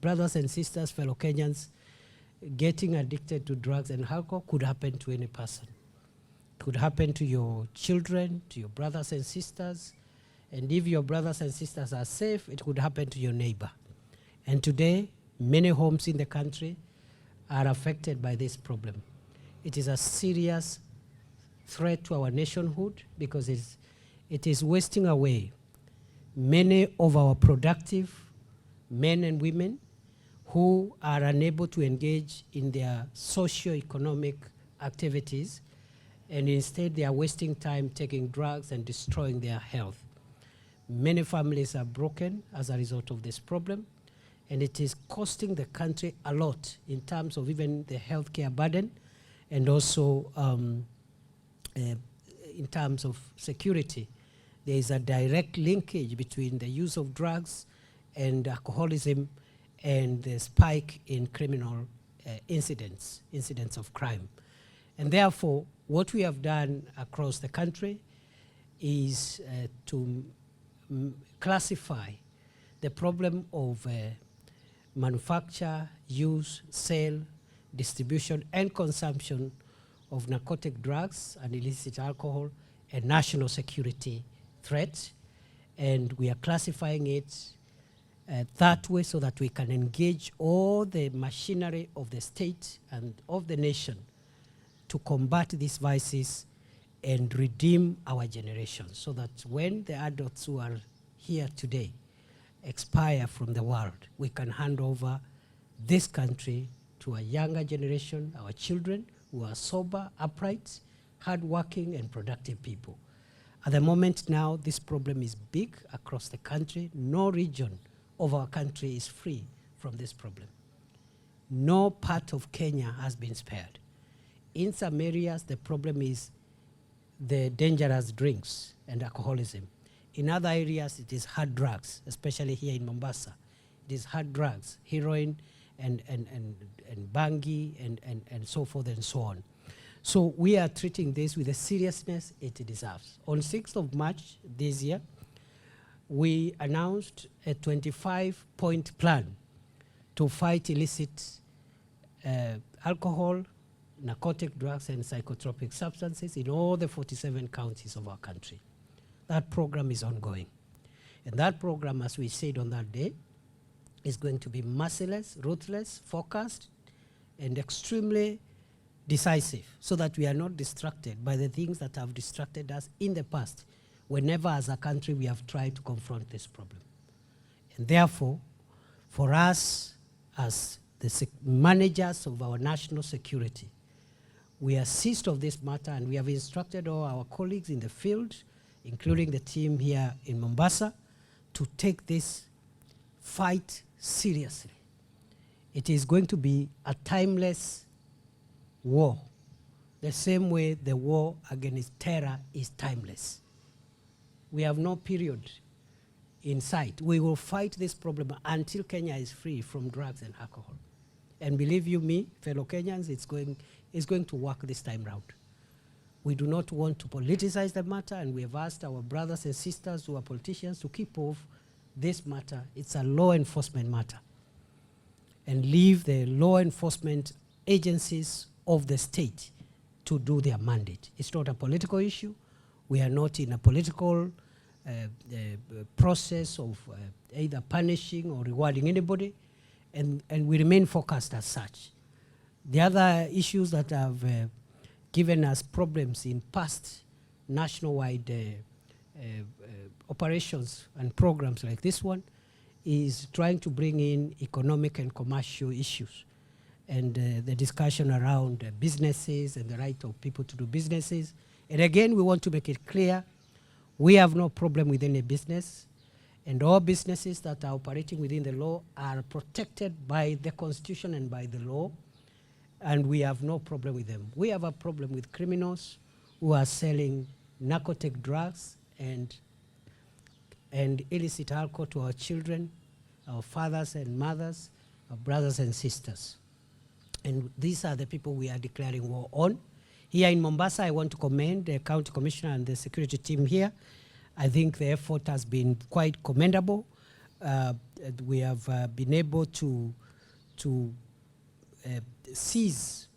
brothers and sisters, fellow Kenyans, getting addicted to drugs and alcohol could happen to any person. It could happen to your children, to your brothers and sisters, and if your brothers and sisters are safe, it could happen to your neighbor. And today, many homes in the country are affected by this problem. It is a serious threat to our nationhood because it is wasting away many of our productive men and women who are unable to engage in their socio-economic activities, and instead they are wasting time taking drugs and destroying their health. Many families are broken as a result of this problem, and it is costing the country a lot in terms of even the healthcare burden, and also in terms of security. There is a direct linkage between the use of drugs and alcoholism and the spike in criminal incidents of crime. And therefore, what we have done across the country is to classify the problem of manufacture, use, sale, distribution, and consumption of narcotic drugs and illicit alcohol a national security threat. And we are classifying it that way so that we can engage all the machinery of the state and of the nation to combat these vices and redeem our generation, so that when the adults who are here today expire from the world, we can hand over this country to a younger generation, our children, who are sober, upright, hardworking, and productive people. At the moment now, this problem is big across the country. No region of our country is free from this problem. No part of Kenya has been spared. In some areas, the problem is the dangerous drinks and alcoholism. In other areas, it is hard drugs, especially here in Mombasa. It is hard drugs, heroin and bangi and so forth and so on. So we are treating this with the seriousness it deserves. On 6th of March this year, we announced a 25-point plan to fight illicit alcohol, narcotic drugs, and psychotropic substances in all the 47 counties of our country. That program is ongoing. And that program, as we said on that day, is going to be merciless, ruthless, focused, and extremely decisive, so that we are not distracted by the things that have distracted us in the past, whenever as a country we have tried to confront this problem. And therefore, for us as the managers of our national security, we are seized of this matter, and we have instructed all our colleagues in the field, including the team here in Mombasa, to take this fight seriously. It is going to be a timeless war, the same way the war against terror is timeless. We have no period in sight. We will fight this problem until Kenya is free from drugs and alcohol. And believe you me, fellow Kenyans, it's going to work this time round. We do not want to politicize the matter, and we have asked our brothers and sisters who are politicians to keep off this matter. It's a law enforcement matter, and leave the law enforcement agencies of the state to do their mandate. It's not a political issue. We are not in a political process of either punishing or rewarding anybody, and we remain focused as such. The other issues that have given us problems in past nationwide operations and programs like this one is trying to bring in economic and commercial issues, and the discussion around businesses and the right of people to do businesses. And again, we want to make it clear, we have no problem with any business, and all businesses that are operating within the law are protected by the Constitution and by the law, and we have no problem with them. We have a problem with criminals who are selling narcotic drugs and illicit alcohol to our children, our fathers and mothers, our brothers and sisters. And these are the people we are declaring war on. Here in Mombasa, I want to commend the County Commissioner and the security team here. I think the effort has been quite commendable. we have been able to seize,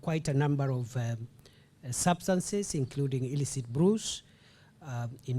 quite a number of substances, including illicit brews, in